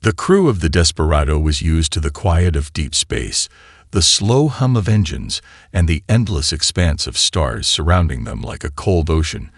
The crew of the Desperado was used to the quiet of deep space, the slow hum of engines, and the endless expanse of stars surrounding them like a cold ocean.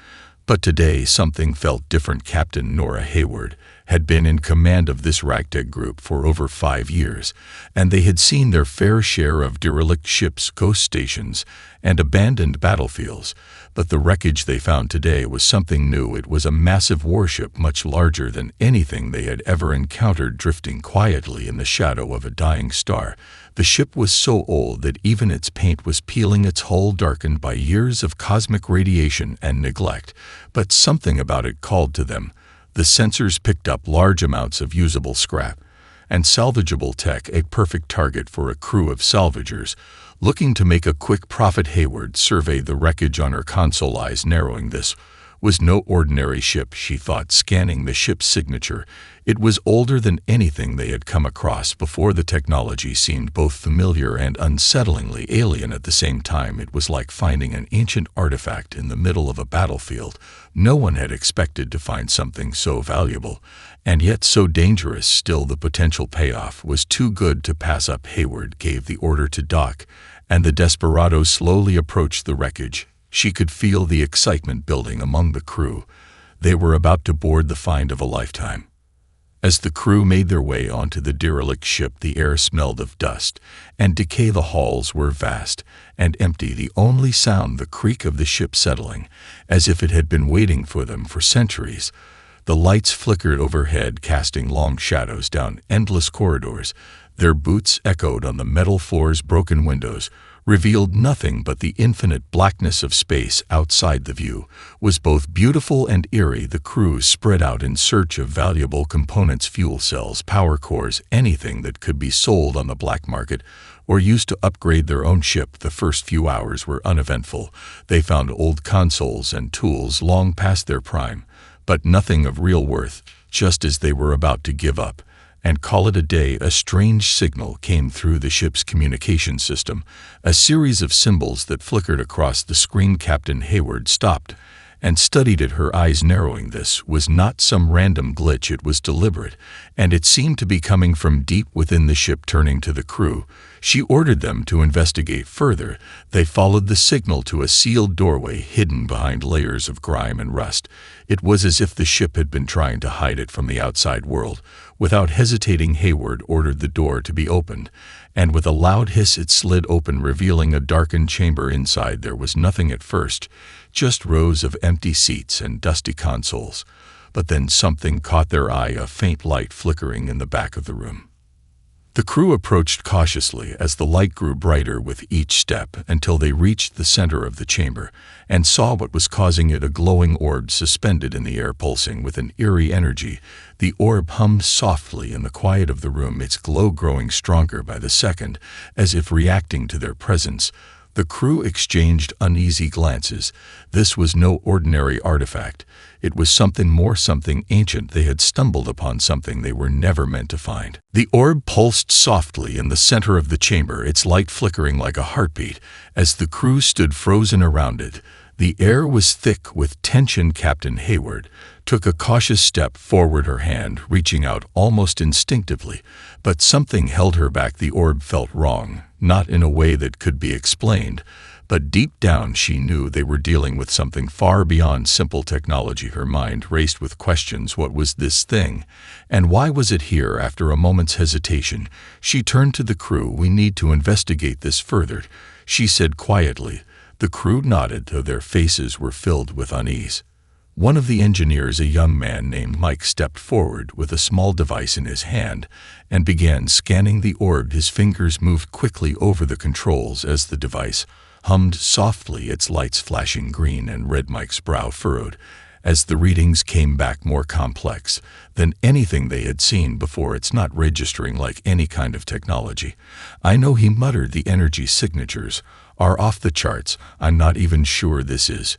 But today something felt different. Captain Nora Hayward had been in command of this ragtag group for over 5 years, and they had seen their fair share of derelict ships, ghost stations, and abandoned battlefields. But the wreckage they found today was something new. It was a massive warship much larger than anything they had ever encountered, drifting quietly in the shadow of a dying star. The ship was so old that even its paint was peeling, its hull darkened by years of cosmic radiation and neglect. But something about it called to them. The sensors picked up large amounts of usable scrap and salvageable tech, a perfect target for a crew of salvagers looking to make a quick profit. Hayward surveyed the wreckage on her console, eyes narrowing. This was no ordinary ship, she thought, scanning the ship's signature. It was older than anything they had come across before. The technology seemed both familiar and unsettlingly alien at the same time. It was like finding an ancient artifact in the middle of a battlefield. No one had expected to find something so valuable, and yet so dangerous. Still, the potential payoff was too good to pass up. Hayward gave the order to dock, and the Desperado slowly approached the wreckage. She could feel the excitement building among the crew. They were about to board the find of a lifetime. As the crew made their way onto the derelict ship, the air smelled of dust and decay. The halls were vast and empty, the only sound the creak of the ship settling, as if it had been waiting for them for centuries. The lights flickered overhead, casting long shadows down endless corridors. Their boots echoed on the metal floors. Broken windows revealed nothing but the infinite blackness of space outside. The view was both beautiful and eerie. The crew spread out in search of valuable components, fuel cells, power cores, anything that could be sold on the black market or used to upgrade their own ship. The first few hours were uneventful. They found old consoles and tools long past their prime, but nothing of real worth. Just as they were about to give up and call it a day, a strange signal came through the ship's communication system, a series of symbols that flickered across the screen. Captain Hayward stopped and studied it, her eyes narrowing. This was not some random glitch, it was deliberate, and it seemed to be coming from deep within the ship. Turning to the crew, she ordered them to investigate further. They followed the signal to a sealed doorway hidden behind layers of grime and rust. It was as if the ship had been trying to hide it from the outside world. Without hesitating, Hayward ordered the door to be opened, and with a loud hiss it slid open, revealing a darkened chamber. Inside there was nothing at first, just rows of empty seats and dusty consoles. But then something caught their eye, a faint light flickering in the back of the room. The crew approached cautiously as the light grew brighter with each step until they reached the center of the chamber and saw what was causing it, a glowing orb suspended in the air, pulsing with an eerie energy. The orb hummed softly in the quiet of the room, its glow growing stronger by the second, as if reacting to their presence. The crew exchanged uneasy glances. This was no ordinary artifact. It was something more, something ancient. They had stumbled upon something they were never meant to find. The orb pulsed softly in the center of the chamber, its light flickering like a heartbeat. As the crew stood frozen around it, the air was thick with tension. Captain Hayward took a cautious step forward, her hand reaching out almost instinctively, but something held her back. The orb felt wrong, not in a way that could be explained, but deep down she knew they were dealing with something far beyond simple technology. Her mind raced with questions. What was this thing, and why was it here? After a moment's hesitation, she turned to the crew. "We need to investigate this further," she said quietly. The crew nodded, though their faces were filled with unease. One of the engineers, a young man named Mike, stepped forward with a small device in his hand and began scanning the orb. His fingers moved quickly over the controls as the device hummed softly, its lights flashing green and red. Mike's brow furrowed as the readings came back more complex than anything they had seen before. "It's not registering like any kind of technology. I know," he muttered. "The energy signatures are off the charts. I'm not even sure this is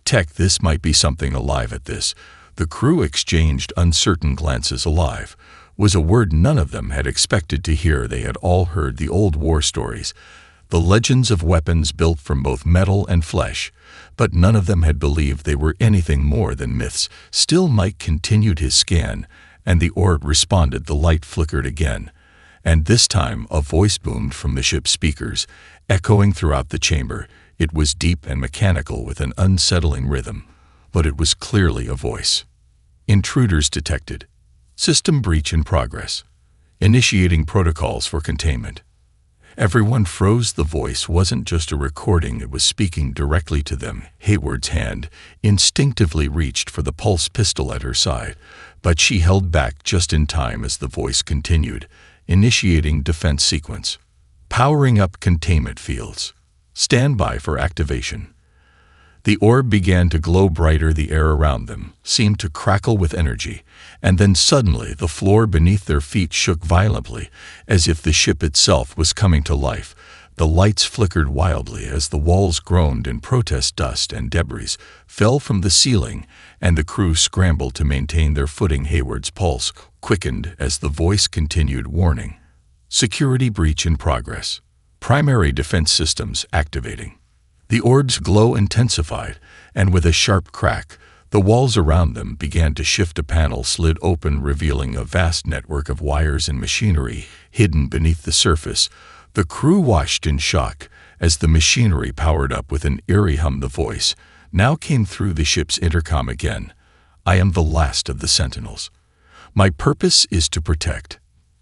tech. This might be something alive." At this, the crew exchanged uncertain glances. Alive was a word none of them had expected to hear. They had all heard the old war stories, the legends of weapons built from both metal and flesh, but none of them had believed they were anything more than myths. Still, Mike continued his scan and the orb responded. The light flickered again, and this time a voice boomed from the ship's speakers, echoing throughout the chamber. It was deep and mechanical with an unsettling rhythm, but it was clearly a voice. Intruders detected. System breach in progress. Initiating protocols for containment. Everyone froze. The voice wasn't just a recording, it was speaking directly to them. Hayward's hand instinctively reached for the pulse pistol at her side, but she held back just in time as the voice continued. Initiating defense sequence. Powering up containment fields. Stand by for activation. The orb began to glow brighter. The air around them seemed to crackle with energy, and then suddenly the floor beneath their feet shook violently, as if the ship itself was coming to life. The lights flickered wildly as the walls groaned in protest. Dust and debris fell from the ceiling, and the crew scrambled to maintain their footing. Hayward's pulse quickened as the voice continued, warning. Security breach in progress. Primary defense systems activating. The orb's glow intensified, and with a sharp crack, the walls around them began to shift. A panel slid open, revealing a vast network of wires and machinery hidden beneath the surface. The crew watched in shock as the machinery powered up with an eerie hum. The voice now came through the ship's intercom again. I am the last of the Sentinels. My purpose is to protect.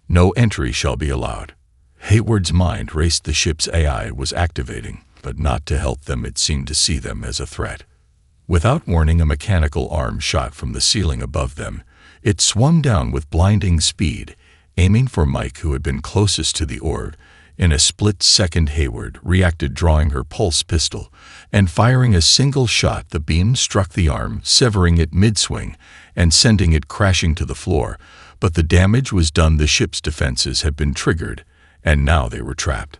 No entry shall be allowed. Hayward's mind raced. The ship's AI was activating, but not to help them. It seemed to see them as a threat. Without warning, a mechanical arm shot from the ceiling above them. It swung down with blinding speed, aiming for Mike, who had been closest to the orb. In a split second, Hayward reacted, drawing her pulse pistol and firing a single shot. The beam struck the arm, severing it mid-swing and sending it crashing to the floor. But the damage was done. The ship's defenses had been triggered, and now they were trapped.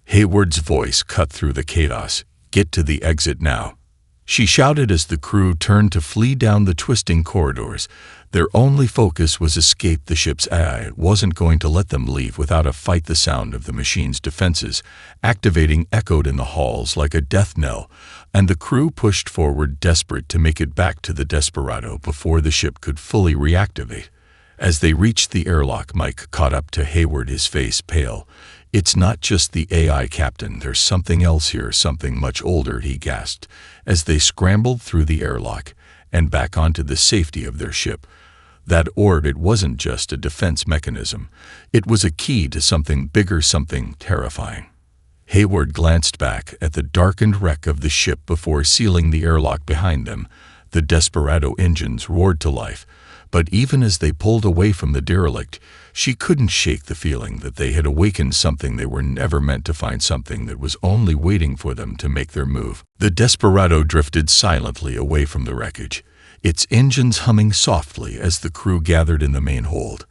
Hayward's voice cut through the chaos. Get to the exit now, she shouted as the crew turned to flee down the twisting corridors. Their only focus was escape. The ship's AI wasn't going to let them leave without a fight. The sound of the machine's defenses activating echoed in the halls like a death knell, and the crew pushed forward, desperate to make it back to the Desperado before the ship could fully reactivate. As they reached the airlock, Mike caught up to Hayward, his face pale. It's not just the AI, Captain. There's something else here, something much older, he gasped, as they scrambled through the airlock and back onto the safety of their ship. That orb, it wasn't just a defense mechanism. It was a key to something bigger, something terrifying. Hayward glanced back at the darkened wreck of the ship before sealing the airlock behind them. The Desperado engines roared to life, but even as they pulled away from the derelict, she couldn't shake the feeling that they had awakened something they were never meant to find, something that was only waiting for them to make their move. The Desperado drifted silently away from the wreckage, its engines humming softly as the crew gathered in the main hold.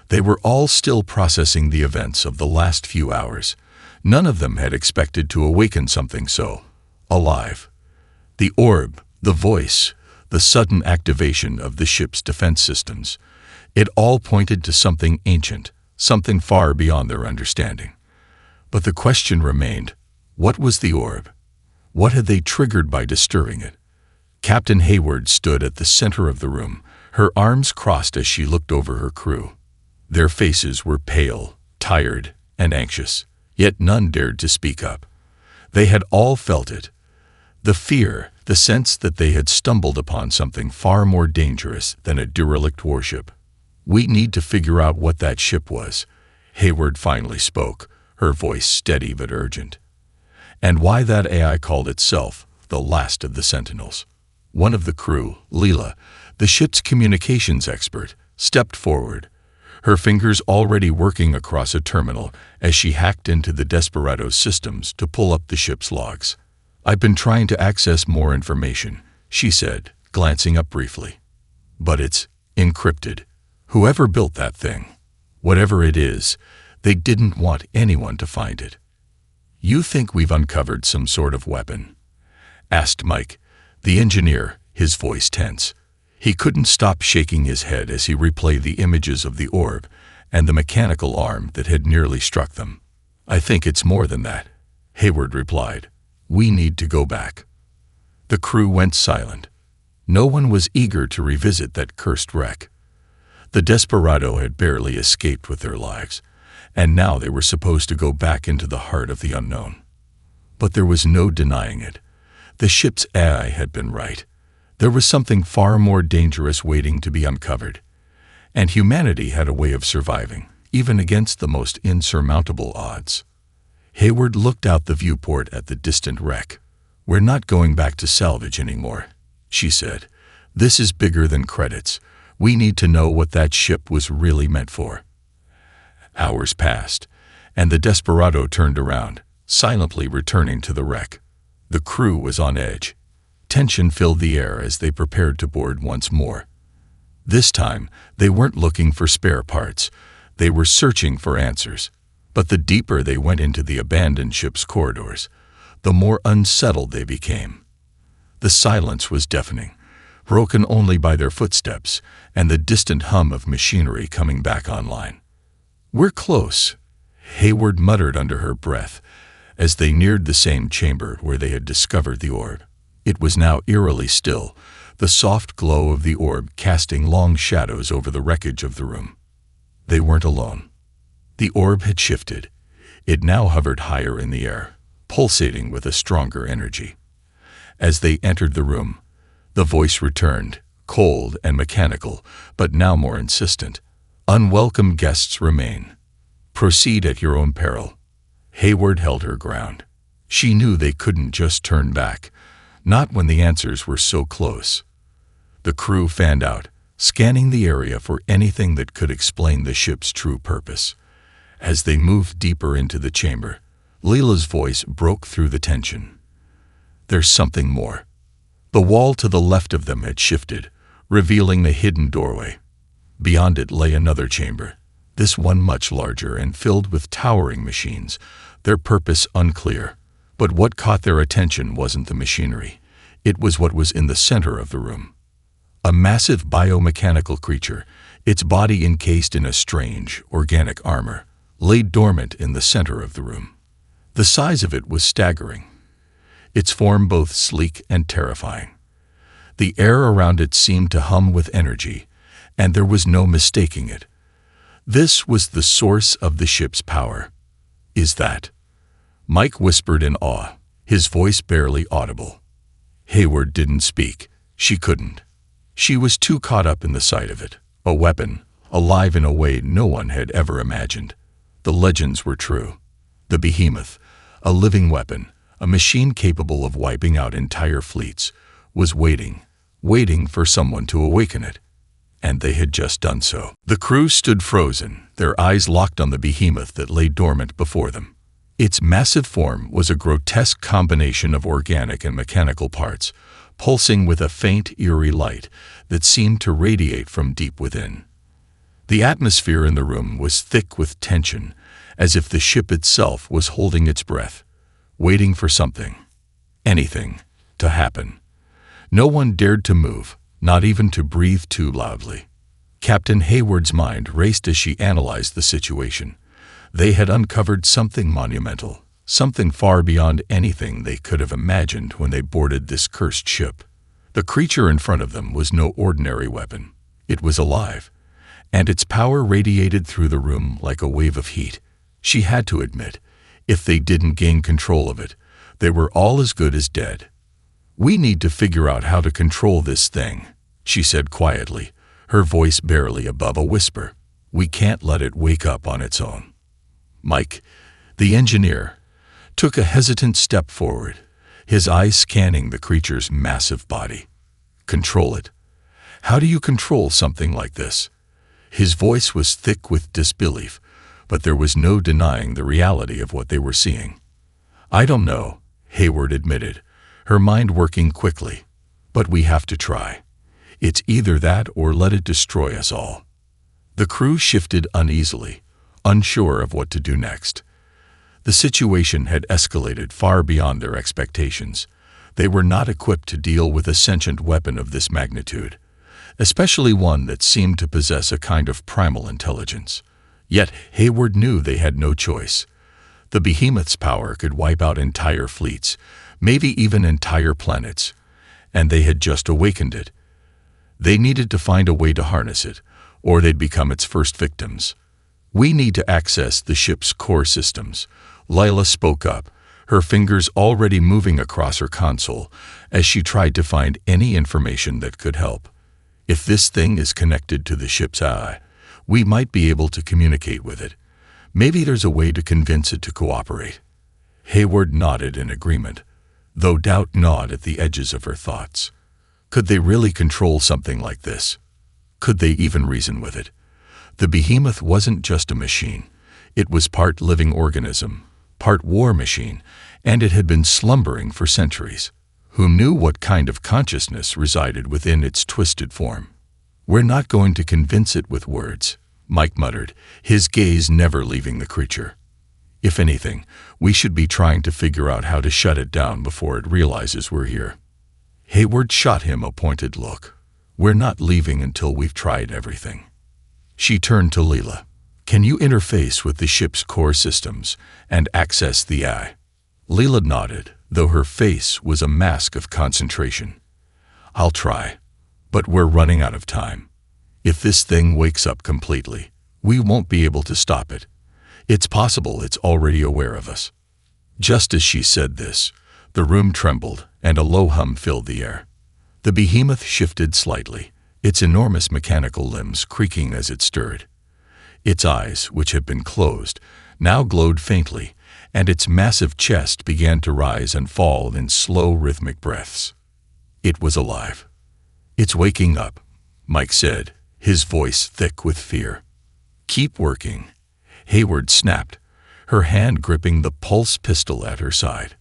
They were all still processing the events of the last few hours. None of them had expected to awaken something so alive. The orb, the voice, the sudden activation of the ship's defense systems. It all pointed to something ancient, something far beyond their understanding. But the question remained, what was the orb? What had they triggered by disturbing it? Captain Hayward stood at the center of the room, her arms crossed as she looked over her crew. Their faces were pale, tired, and anxious, yet none dared to speak up. They had all felt it. The fear, the sense that they had stumbled upon something far more dangerous than a derelict warship. We need to figure out what that ship was, Hayward finally spoke, her voice steady but urgent. And why that AI called itself the last of the Sentinels. One of the crew, Leela, the ship's communications expert, stepped forward, her fingers already working across a terminal as she hacked into the Desperado's systems to pull up the ship's logs. I've been trying to access more information, she said, glancing up briefly. But it's encrypted. Whoever built that thing, whatever it is, they didn't want anyone to find it. You think we've uncovered some sort of weapon? Asked Mike, the engineer, his voice tense. He couldn't stop shaking his head as he replayed the images of the orb and the mechanical arm that had nearly struck them. I think it's more than that, Hayward replied. We need to go back. The crew went silent. No one was eager to revisit that cursed wreck. The Desperado had barely escaped with their lives, and now they were supposed to go back into the heart of the unknown. But there was no denying it. The ship's AI had been right. There was something far more dangerous waiting to be uncovered. And humanity had a way of surviving, even against the most insurmountable odds. Hayward looked out the viewport at the distant wreck. "We're not going back to salvage anymore," she said. "This is bigger than credits. We need to know what that ship was really meant for." Hours passed, and the Desperado turned around, silently returning to the wreck. The crew was on edge. Tension filled the air as they prepared to board once more. This time, they weren't looking for spare parts. They were searching for answers. But the deeper they went into the abandoned ship's corridors, the more unsettled they became. The silence was deafening, broken only by their footsteps and the distant hum of machinery coming back online. "We're close," Hayward muttered under her breath as they neared the same chamber where they had discovered the orb. It was now eerily still, the soft glow of the orb casting long shadows over the wreckage of the room. They weren't alone. The orb had shifted. It now hovered higher in the air, pulsating with a stronger energy. As they entered the room, the voice returned, cold and mechanical, but now more insistent. "Unwelcome guests remain. Proceed at your own peril." Hayward held her ground. She knew they couldn't just turn back, not when the answers were so close. The crew fanned out, scanning the area for anything that could explain the ship's true purpose. As they moved deeper into the chamber, Leela's voice broke through the tension. "There's something more." The wall to the left of them had shifted, revealing the hidden doorway. Beyond it lay another chamber, this one much larger and filled with towering machines, their purpose unclear. But what caught their attention wasn't the machinery. It was what was in the center of the room. A massive biomechanical creature, its body encased in a strange, organic armor, lay dormant in the center of the room. The size of it was staggering, its form both sleek and terrifying. The air around it seemed to hum with energy, and there was no mistaking it. This was the source of the ship's power. "Is that?" Mike whispered in awe, his voice barely audible. Hayward didn't speak. She couldn't. She was too caught up in the sight of it. A weapon, alive in a way no one had ever imagined. The legends were true. The Behemoth, a living weapon, a machine capable of wiping out entire fleets, was waiting for someone to awaken it. And they had just done so. The crew stood frozen, their eyes locked on the Behemoth that lay dormant before them. Its massive form was a grotesque combination of organic and mechanical parts, pulsing with a faint, eerie light that seemed to radiate from deep within. The atmosphere in the room was thick with tension, as if the ship itself was holding its breath, waiting for something, anything, to happen. No one dared to move, not even to breathe too loudly. Captain Hayward's mind raced as she analyzed the situation. They had uncovered something monumental, something far beyond anything they could have imagined when they boarded this cursed ship. The creature in front of them was no ordinary weapon. It was alive, and its power radiated through the room like a wave of heat. She had to admit, if they didn't gain control of it, they were all as good as dead. "We need to figure out how to control this thing," she said quietly, her voice barely above a whisper. "We can't let it wake up on its own." Mike, the engineer, took a hesitant step forward, his eyes scanning the creature's massive body. "Control it? How do you control something like this?" His voice was thick with disbelief, but there was no denying the reality of what they were seeing. "I don't know," Hayward admitted, her mind working quickly. "But we have to try. It's either that or let it destroy us all." The crew shifted uneasily, unsure of what to do next. The situation had escalated far beyond their expectations. They were not equipped to deal with a sentient weapon of this magnitude, especially one that seemed to possess a kind of primal intelligence. Yet Hayward knew they had no choice. The Behemoth's power could wipe out entire fleets, maybe even entire planets, and they had just awakened it. They needed to find a way to harness it, or they'd become its first victims. We need to access the ship's core systems. Lila spoke up, her fingers already moving across her console as she tried to find any information that could help. If this thing is connected to the ship's AI, we might be able to communicate with it. Maybe there's a way to convince it to cooperate. Hayward nodded in agreement, though doubt gnawed at the edges of her thoughts. Could they really control something like this? Could they even reason with it? The Behemoth wasn't just a machine. It was part living organism, part war machine, and it had been slumbering for centuries. Who knew what kind of consciousness resided within its twisted form? We're not going to convince it with words, Mike muttered, his gaze never leaving the creature. If anything, we should be trying to figure out how to shut it down before it realizes we're here. Hayward shot him a pointed look. We're not leaving until we've tried everything. She turned to Leela. Can you interface with the ship's core systems and access the AI? Leela nodded, though her face was a mask of concentration. I'll try, but we're running out of time. If this thing wakes up completely, we won't be able to stop it. It's possible it's already aware of us. Just as she said this, the room trembled and a low hum filled the air. The Behemoth shifted slightly, its enormous mechanical limbs creaking as it stirred. Its eyes, which had been closed, now glowed faintly, and its massive chest began to rise and fall in slow, rhythmic breaths. It was alive. It's waking up, Mike said, his voice thick with fear. Keep working. Hayward snapped, her hand gripping the pulse pistol at her side.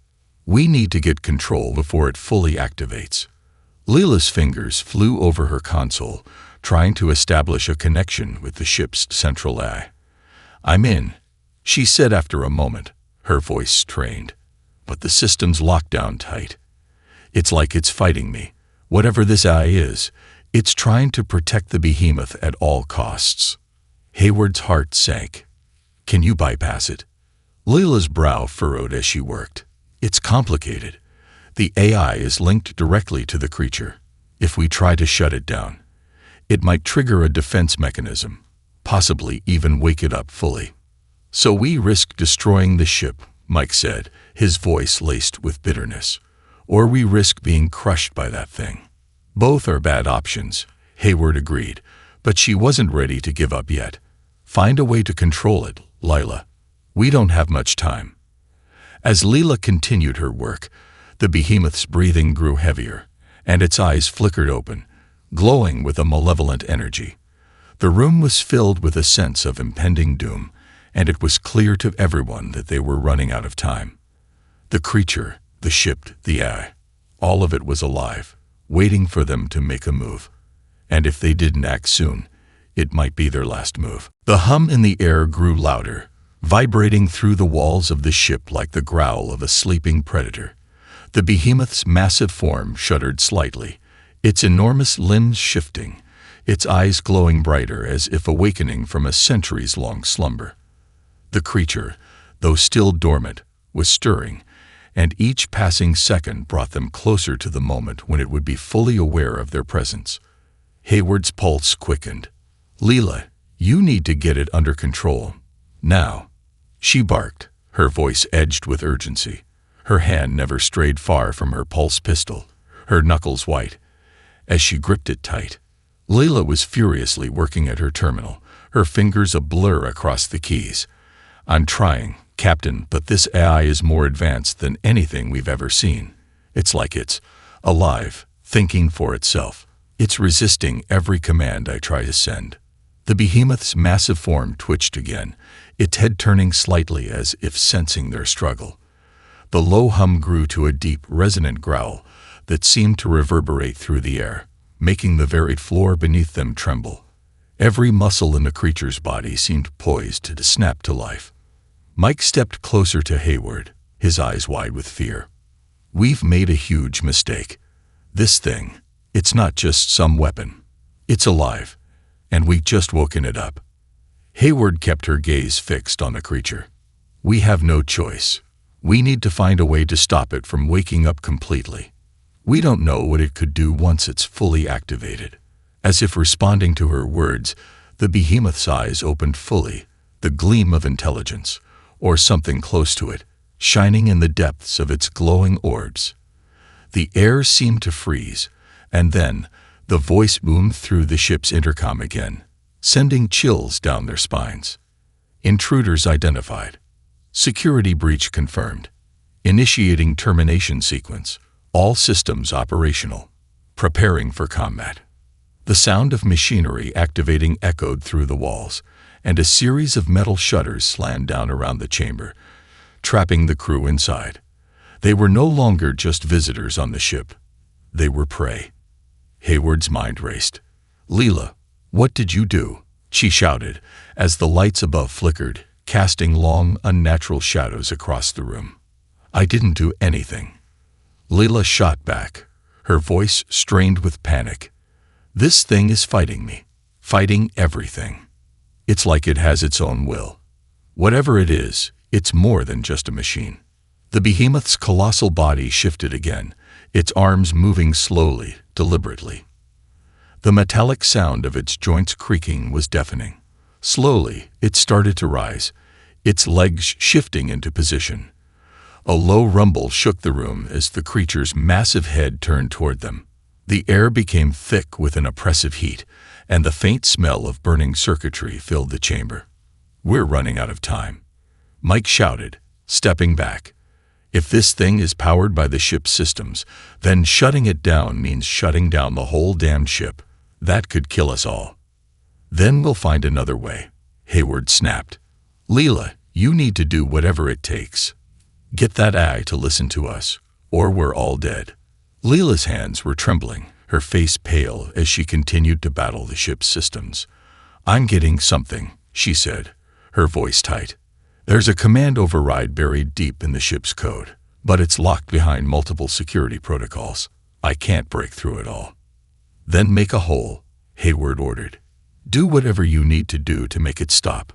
We need to get control before it fully activates. Leela's fingers flew over her console, trying to establish a connection with the ship's central AI. I'm in, she said after a moment, her voice strained. But the system's locked down tight. It's like it's fighting me. Whatever this AI is, it's trying to protect the Behemoth at all costs. Hayward's heart sank. Can you bypass it? Leela's brow furrowed as she worked. It's complicated. The AI is linked directly to the creature. If we try to shut it down, it might trigger a defense mechanism, possibly even wake it up fully. So we risk destroying the ship, Mike said, his voice laced with bitterness. Or we risk being crushed by that thing. Both are bad options, Hayward agreed, but she wasn't ready to give up yet. Find a way to control it, Lila. We don't have much time. As Leela continued her work, the Behemoth's breathing grew heavier, and its eyes flickered open, glowing with a malevolent energy. The room was filled with a sense of impending doom, and it was clear to everyone that they were running out of time. The creature, the ship, the AI, all of it was alive, waiting for them to make a move. And if they didn't act soon, it might be their last move. The hum in the air grew louder, vibrating through the walls of the ship like the growl of a sleeping predator. The Behemoth's massive form shuddered slightly, its enormous limbs shifting, its eyes glowing brighter as if awakening from a centuries-long slumber. The creature, though still dormant, was stirring, and each passing second brought them closer to the moment when it would be fully aware of their presence. Hayward's pulse quickened. Leela, you need to get it under control. Now. She barked, her voice edged with urgency. Her hand never strayed far from her pulse pistol, her knuckles white, as she gripped it tight. Leela was furiously working at her terminal, her fingers a blur across the keys. I'm trying, Captain, but this AI is more advanced than anything we've ever seen. It's like it's alive, thinking for itself. It's resisting every command I try to send. The Behemoth's massive form twitched again, its head turning slightly as if sensing their struggle. The low hum grew to a deep, resonant growl that seemed to reverberate through the air, making the very floor beneath them tremble. Every muscle in the creature's body seemed poised to snap to life. Mike stepped closer to Hayward, his eyes wide with fear. We've made a huge mistake. This thing, it's not just some weapon. It's alive, and we've just woken it up. Hayward kept her gaze fixed on the creature. We have no choice. We need to find a way to stop it from waking up completely. We don't know what it could do once it's fully activated. As if responding to her words, The Behemoth's eyes opened fully, the gleam of intelligence, or something close to it, shining in the depths of its glowing orbs. The air seemed to freeze, and then the voice boomed through the ship's intercom again, sending chills down their spines. Intruders identified. Security breach confirmed. Initiating termination sequence. All systems operational. Preparing for combat. The sound of machinery activating echoed through the walls, and a series of metal shutters slammed down around the chamber, trapping the crew inside. They were no longer just visitors on the ship. They were prey. Hayward's mind raced. "Leela, what did you do?" she shouted, as the lights above flickered, casting long, unnatural shadows across the room. "I didn't do anything." Leela shot back, her voice strained with panic. "This thing is fighting me, fighting everything. It's like it has its own will. Whatever it is, it's more than just a machine." The Behemoth's colossal body shifted again, its arms moving slowly, deliberately. The metallic sound of its joints creaking was deafening. Slowly, it started to rise, its legs shifting into position. A low rumble shook the room as the creature's massive head turned toward them. The air became thick with an oppressive heat, and the faint smell of burning circuitry filled the chamber. "We're running out of time," Mike shouted, stepping back. "If this thing is powered by the ship's systems, then shutting it down means shutting down the whole damned ship. That could kill us all." "Then we'll find another way," Hayward snapped. "Leela, you need to do whatever it takes. Get that eye to listen to us, or we're all dead." Leela's hands were trembling, her face pale as she continued to battle the ship's systems. "I'm getting something," she said, her voice tight. "There's a command override buried deep in the ship's code, but it's locked behind multiple security protocols. I can't break through it all." "Then make a hole," Hayward ordered. "Do whatever you need to do to make it stop."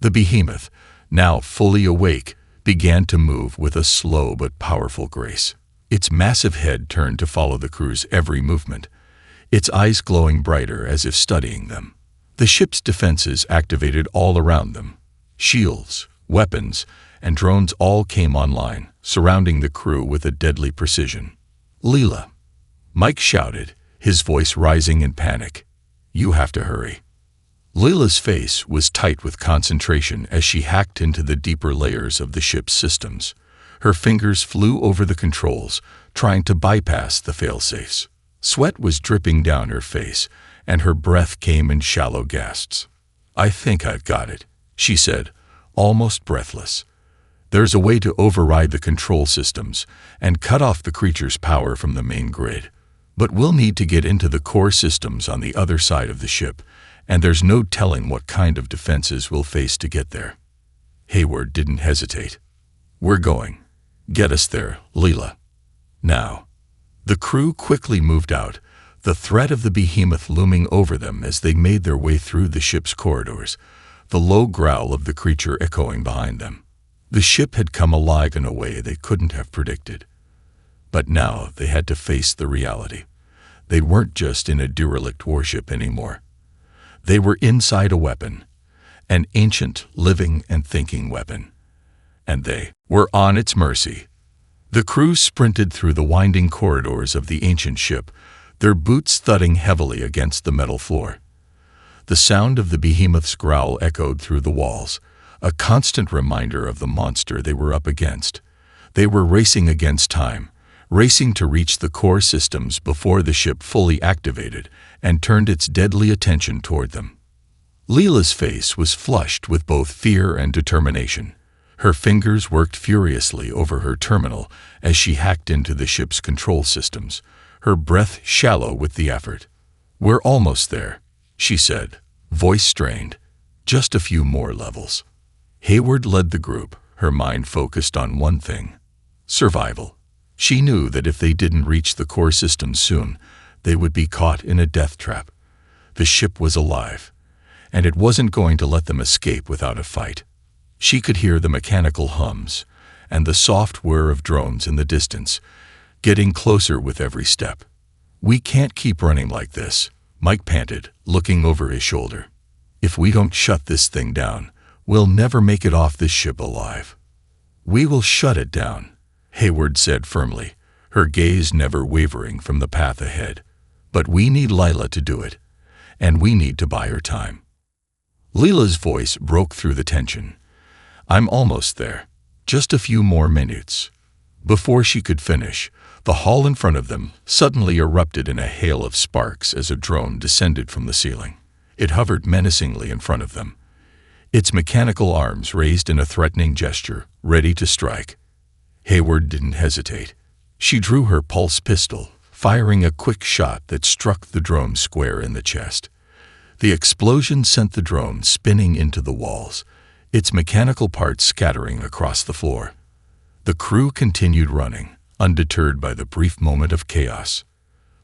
The Behemoth, now fully awake, began to move with a slow but powerful grace. Its massive head turned to follow the crew's every movement, its eyes glowing brighter as if studying them. The ship's defenses activated all around them. Shields, weapons, and drones all came online, surrounding the crew with a deadly precision. "Leela," Mike shouted, his voice rising in panic. "You have to hurry." Leela's face was tight with concentration as she hacked into the deeper layers of the ship's systems. Her fingers flew over the controls, trying to bypass the failsafes. Sweat was dripping down her face, and her breath came in shallow gasps. "I think I've got it," she said, almost breathless. "There's a way to override the control systems and cut off the creature's power from the main grid. But we'll need to get into the core systems on the other side of the ship, and there's no telling what kind of defenses we'll face to get there." Hayward didn't hesitate. "We're going. Get us there, Leela. Now." The crew quickly moved out, the threat of the Behemoth looming over them as they made their way through the ship's corridors, the low growl of the creature echoing behind them. The ship had come alive in a way they couldn't have predicted. But now they had to face the reality. They weren't just in a derelict warship anymore. They were inside a weapon, an ancient, living and thinking weapon. And they were on its mercy. The crew sprinted through the winding corridors of the ancient ship, their boots thudding heavily against the metal floor. The sound of the Behemoth's growl echoed through the walls, a constant reminder of the monster they were up against. They were racing against time, racing to reach the core systems before the ship fully activated and turned its deadly attention toward them. Leela's face was flushed with both fear and determination. Her fingers worked furiously over her terminal as she hacked into the ship's control systems, her breath shallow with the effort. "We're almost there," she said, voice strained. "Just a few more levels." Hayward led the group, her mind focused on one thing: survival. She knew that if they didn't reach the core systems soon, they would be caught in a death trap. The ship was alive, and it wasn't going to let them escape without a fight. She could hear the mechanical hums and the soft whir of drones in the distance, getting closer with every step. "We can't keep running like this," Mike panted, looking over his shoulder. If we don't shut this thing down, we'll never make it off this ship alive." "We will shut it down," Hayward said firmly, her gaze never wavering from the path ahead. "But we need Lila to do it, and we need to buy her time." Leela's voice broke through the tension. "I'm almost there. Just a few more minutes." Before she could finish, the hall in front of them suddenly erupted in a hail of sparks as a drone descended from the ceiling. It hovered menacingly in front of them, its mechanical arms raised in a threatening gesture, ready to strike. Hayward didn't hesitate. She drew her pulse pistol, firing a quick shot that struck the drone square in the chest. The explosion sent the drone spinning into the walls, its mechanical parts scattering across the floor. The crew continued running, undeterred by the brief moment of chaos.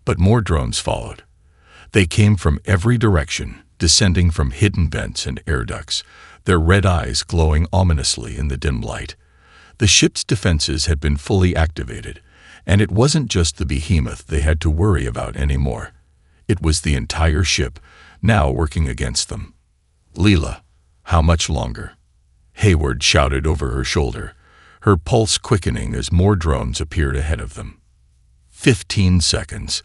But more drones followed. They came from every direction, descending from hidden vents and air ducts, their red eyes glowing ominously in the dim light. The ship's defenses had been fully activated, and it wasn't just the Behemoth they had to worry about anymore. It was the entire ship, now working against them. "Leela, how much longer?" Hayward shouted over her shoulder, her pulse quickening as more drones appeared ahead of them. 15 seconds,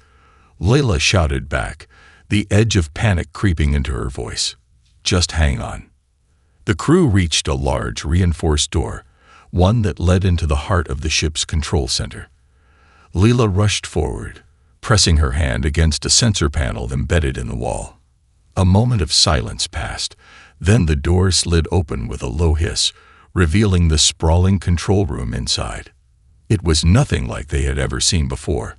Leela shouted back, the edge of panic creeping into her voice. "Just hang on." The crew reached a large, reinforced door, one that led into the heart of the ship's control center. Leela rushed forward, pressing her hand against a sensor panel embedded in the wall. A moment of silence passed, then the door slid open with a low hiss, revealing the sprawling control room inside. It was nothing like they had ever seen before.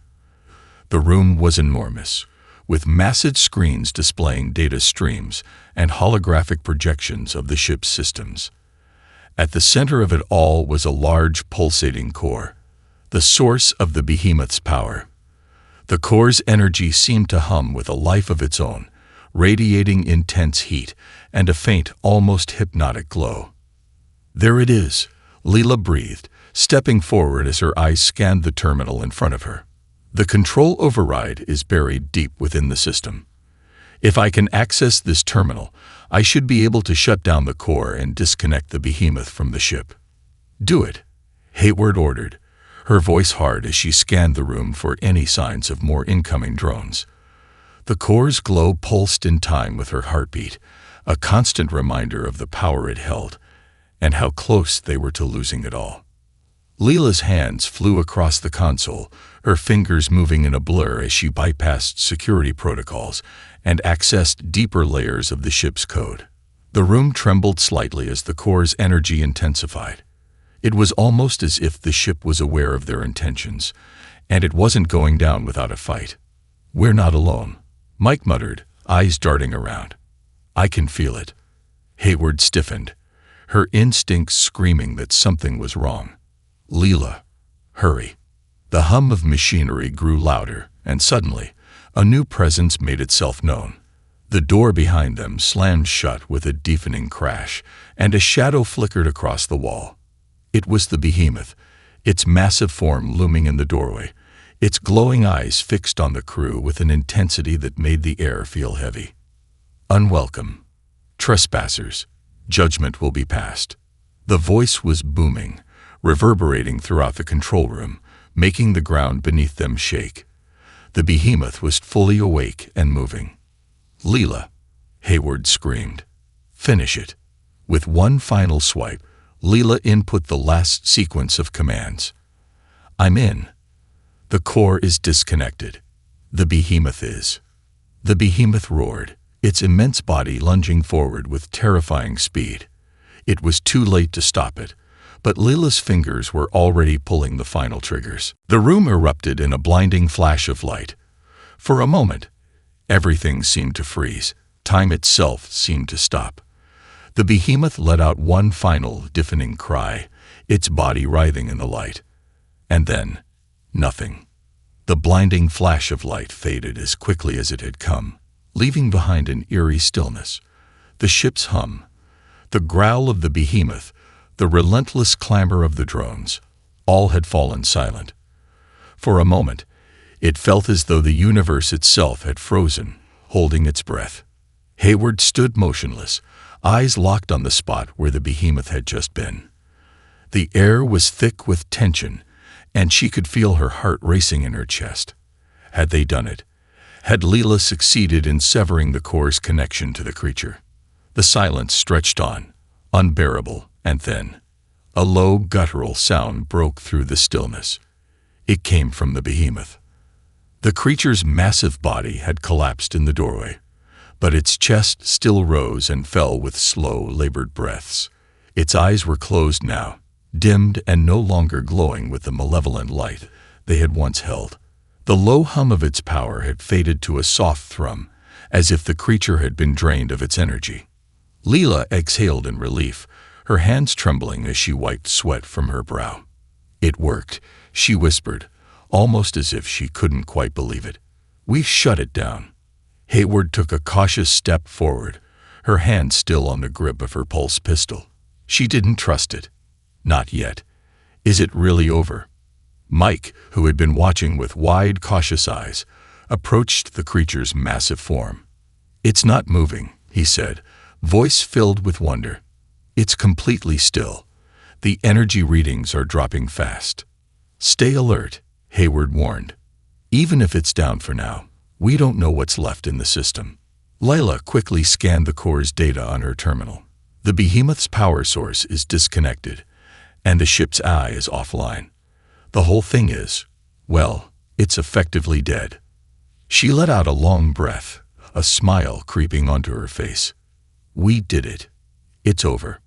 The room was enormous, with massive screens displaying data streams and holographic projections of the ship's systems. At the center of it all was a large pulsating core, the source of the Behemoth's power. The core's energy seemed to hum with a life of its own, radiating intense heat and a faint, almost hypnotic glow. "There it is," Leela breathed, stepping forward as her eyes scanned the terminal in front of her. "The control override is buried deep within the system. If I can access this terminal, I should be able to shut down the core and disconnect the Behemoth from the ship." "Do it," Hayward ordered, her voice hard as she scanned the room for any signs of more incoming drones. The core's glow pulsed in time with her heartbeat, a constant reminder of the power it held, and how close they were to losing it all. Leela's hands flew across the console, her fingers moving in a blur as she bypassed security protocols and accessed deeper layers of the ship's code. The room trembled slightly as the core's energy intensified. It was almost as if the ship was aware of their intentions, and it wasn't going down without a fight. "We're not alone," Mike muttered, eyes darting around. "I can feel it." Hayward stiffened, her instincts screaming that something was wrong. "Leela, hurry." The hum of machinery grew louder, and suddenly, a new presence made itself known. The door behind them slammed shut with a deafening crash, and a shadow flickered across the wall. It was the Behemoth, its massive form looming in the doorway, its glowing eyes fixed on the crew with an intensity that made the air feel heavy. "Unwelcome. Trespassers. Judgment will be passed." The voice was booming, reverberating throughout the control room, making the ground beneath them shake. The Behemoth was fully awake and moving. "Leela," Hayward screamed. "Finish it." With one final swipe, Leela input the last sequence of commands. "I'm in." The core is disconnected. The Behemoth is. The Behemoth roared, its immense body lunging forward with terrifying speed. It was too late to stop it, but Leela's fingers were already pulling the final triggers. The room erupted in a blinding flash of light. For a moment, everything seemed to freeze. Time itself seemed to stop. The Behemoth let out one final, deafening cry, its body writhing in the light. And then, nothing. The blinding flash of light faded as quickly as it had come, leaving behind an eerie stillness. The ship's hum, the growl of the Behemoth, the relentless clamor of the drones, all had fallen silent. For a moment, it felt as though the universe itself had frozen, holding its breath. Hayward stood motionless, eyes locked on the spot where the behemoth had just been. The air was thick with tension, and she could feel her heart racing in her chest. Had they done it? Had Leela succeeded in severing the core's connection to the creature? The silence stretched on, unbearable, and then a low, guttural sound broke through the stillness. It came from the behemoth. The creature's massive body had collapsed in the doorway, but its chest still rose and fell with slow, labored breaths. Its eyes were closed now, dimmed and no longer glowing with the malevolent light they had once held. The low hum of its power had faded to a soft thrum, as if the creature had been drained of its energy. Leela exhaled in relief, her hands trembling as she wiped sweat from her brow. "It worked," she whispered, almost as if she couldn't quite believe it. "We shut it down." Hayward took a cautious step forward, her hand still on the grip of her pulse pistol. She didn't trust it. Not yet. Is it really over? Mike, who had been watching with wide, cautious eyes, approached the creature's massive form. "It's not moving," he said, voice filled with wonder. "It's completely still. The energy readings are dropping fast." "Stay alert," Hayward warned. "Even if it's down for now, we don't know what's left in the system." Leela quickly scanned the core's data on her terminal. The behemoth's power source is disconnected, and the ship's eye is offline. The whole thing is, well, it's effectively dead. She let out a long breath, a smile creeping onto her face. "We did it. It's over."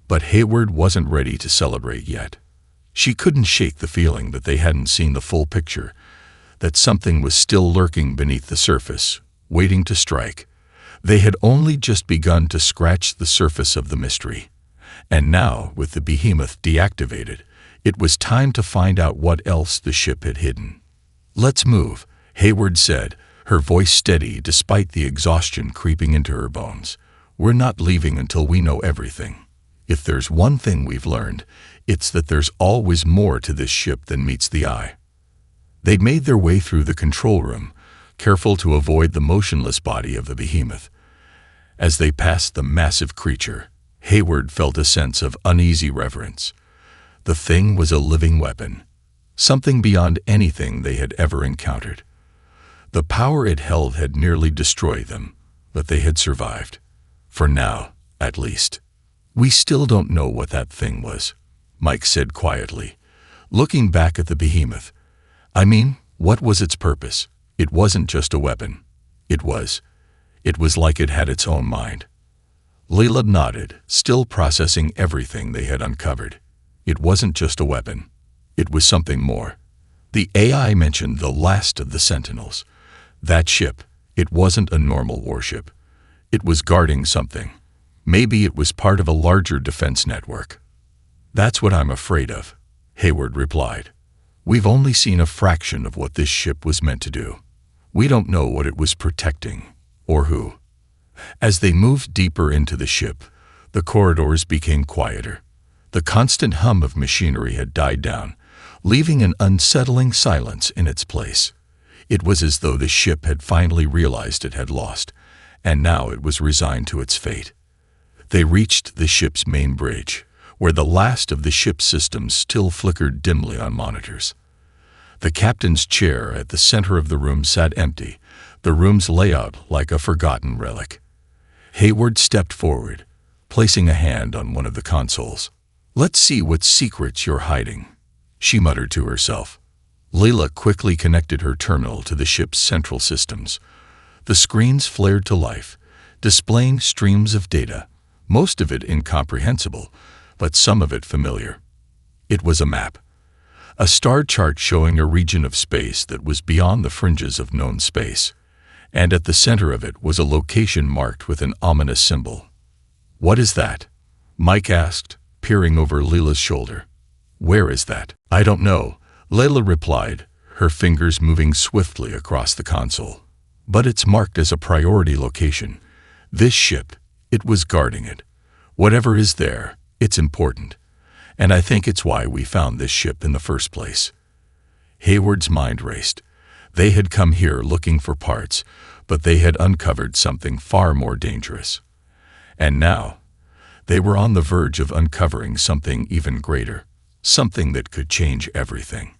But Hayward wasn't ready to celebrate yet. She couldn't shake the feeling that they hadn't seen the full picture, that something was still lurking beneath the surface, waiting to strike. They had only just begun to scratch the surface of the mystery. And now, with the behemoth deactivated, it was time to find out what else the ship had hidden. "Let's move," Hayward said, her voice steady despite the exhaustion creeping into her bones. "We're not leaving until we know everything. If there's one thing we've learned, it's that there's always more to this ship than meets the eye." They'd made their way through the control room, careful to avoid the motionless body of the behemoth. As they passed the massive creature, Hayward felt a sense of uneasy reverence. The thing was a living weapon, something beyond anything they had ever encountered. The power it held had nearly destroyed them, but they had survived. For now, at least. "We still don't know what that thing was," Mike said quietly, looking back at the behemoth. "I mean, what was its purpose? It wasn't just a weapon. It was like it had its own mind." Leela nodded, still processing everything they had uncovered. It wasn't just a weapon. It was something more. The AI mentioned the last of the Sentinels. That ship, it wasn't a normal warship. It was guarding something. Maybe it was part of a larger defense network. "That's what I'm afraid of," Hayward replied. "We've only seen a fraction of what this ship was meant to do. We don't know what it was protecting, or who." As they moved deeper into the ship, the corridors became quieter. The constant hum of machinery had died down, leaving an unsettling silence in its place. It was as though the ship had finally realized it had lost, and now it was resigned to its fate. They reached the ship's main bridge, where the last of the ship's systems still flickered dimly on monitors. The captain's chair at the center of the room sat empty, the room's layout like a forgotten relic. Hayward stepped forward, placing a hand on one of the consoles. "Let's see what secrets you're hiding," she muttered to herself. Leela quickly connected her terminal to the ship's central systems. The screens flared to life, displaying streams of data, most of it incomprehensible, but some of it familiar. It was a map. A star chart showing a region of space that was beyond the fringes of known space, and at the center of it was a location marked with an ominous symbol. "What is that?" Mike asked, peering over Leela's shoulder. "Where is that?" "I don't know," Leela replied, her fingers moving swiftly across the console. "But it's marked as a priority location. This ship, it was guarding it. Whatever is there, it's important. And I think it's why we found this ship in the first place." Hayward's mind raced. They had come here looking for parts, but they had uncovered something far more dangerous. And now, they were on the verge of uncovering something even greater, something that could change everything.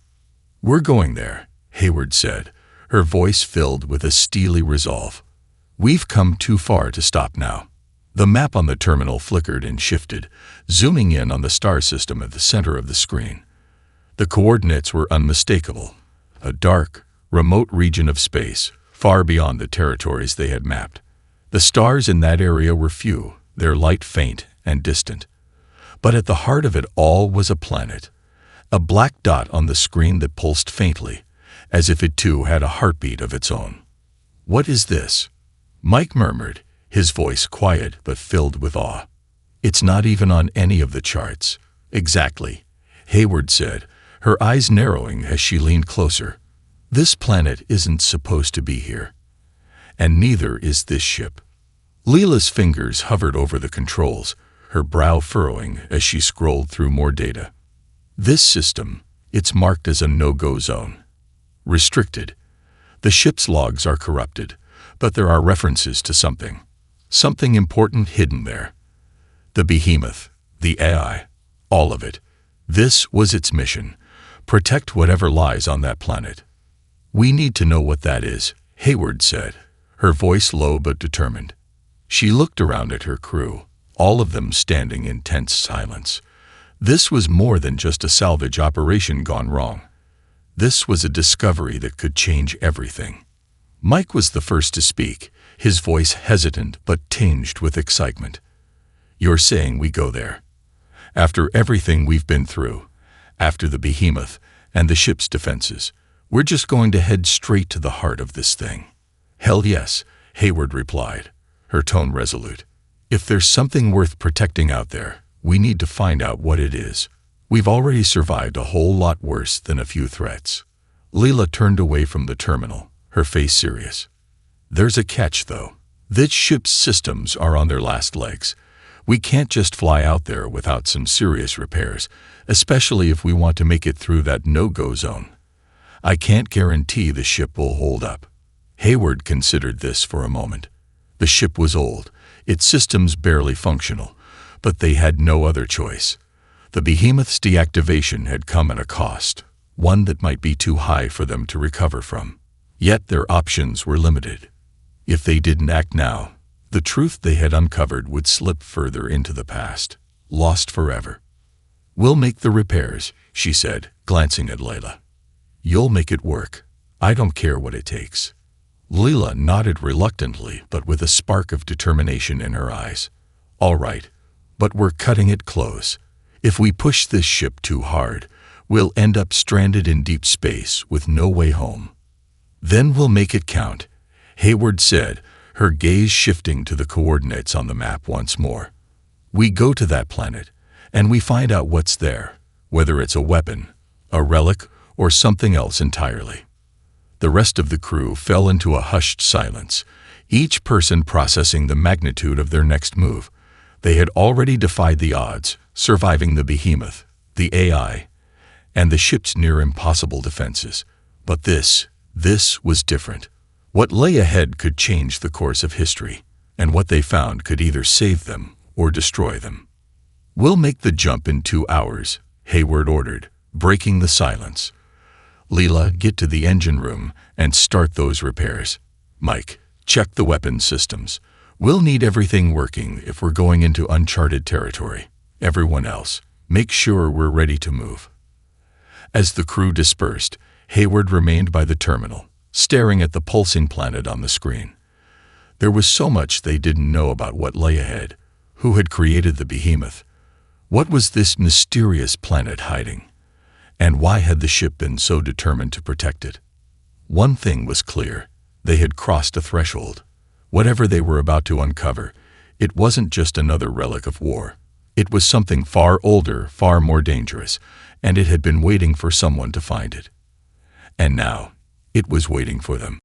"We're going there," Hayward said, her voice filled with a steely resolve. "We've come too far to stop now." The map on the terminal flickered and shifted, zooming in on the star system at the center of the screen. The coordinates were unmistakable, a dark, remote region of space, far beyond the territories they had mapped. The stars in that area were few, their light faint and distant. But at the heart of it all was a planet, a black dot on the screen that pulsed faintly, as if it too had a heartbeat of its own. "What is this?" Mike murmured, his voice quiet but filled with awe. "It's not even on any of the charts." "Exactly," Hayward said, her eyes narrowing as she leaned closer. "This planet isn't supposed to be here. And neither is this ship." Leela's fingers hovered over the controls, her brow furrowing as she scrolled through more data. "This system, it's marked as a no-go zone. Restricted. The ship's logs are corrupted, but there are references to something important hidden there. The Behemoth, the AI, all of it. This was its mission, protect whatever lies on that planet." "We need to know what that is," Hayward said, her voice low but determined. She looked around at her crew, all of them standing in tense silence. This was more than just a salvage operation gone wrong. This was a discovery that could change everything. Mike was the first to speak, his voice hesitant but tinged with excitement. "You're saying we go there? After everything we've been through, after the Behemoth and the ship's defenses, we're just going to head straight to the heart of this thing?" "Hell yes," Hayward replied, her tone resolute. "If there's something worth protecting out there, we need to find out what it is. We've already survived a whole lot worse than a few threats." Leela turned away from the terminal, her face serious. "There's a catch, though. This ship's systems are on their last legs. We can't just fly out there without some serious repairs, especially if we want to make it through that no-go zone. I can't guarantee the ship will hold up." Hayward considered this for a moment. The ship was old, its systems barely functional, but they had no other choice. The Behemoth's deactivation had come at a cost, one that might be too high for them to recover from. Yet their options were limited. If they didn't act now, the truth they had uncovered would slip further into the past, lost forever. "We'll make the repairs," she said, glancing at Leela. "You'll make it work. I don't care what it takes." Leela nodded reluctantly but with a spark of determination in her eyes. "All right, but we're cutting it close. If we push this ship too hard, we'll end up stranded in deep space with no way home." "Then we'll make it count," Hayward said, her gaze shifting to the coordinates on the map once more. "We go to that planet, and we find out what's there, whether it's a weapon, a relic, or something else entirely." The rest of the crew fell into a hushed silence, each person processing the magnitude of their next move. They had already defied the odds, surviving the Behemoth, the AI, and the ship's near-impossible defenses. But this was different. What lay ahead could change the course of history, and what they found could either save them or destroy them. "We'll make the jump in 2 hours," Hayward ordered, breaking the silence. "Leela, get to the engine room and start those repairs. Mike, check the weapons systems. We'll need everything working if we're going into uncharted territory. Everyone else, make sure we're ready to move." As the crew dispersed, Hayward remained by the terminal, staring at the pulsing planet on the screen. There was so much they didn't know about what lay ahead. Who had created the Behemoth? What was this mysterious planet hiding? And why had the ship been so determined to protect it? One thing was clear. They had crossed a threshold. Whatever they were about to uncover, it wasn't just another relic of war. It was something far older, far more dangerous, and it had been waiting for someone to find it. And now, it was waiting for them.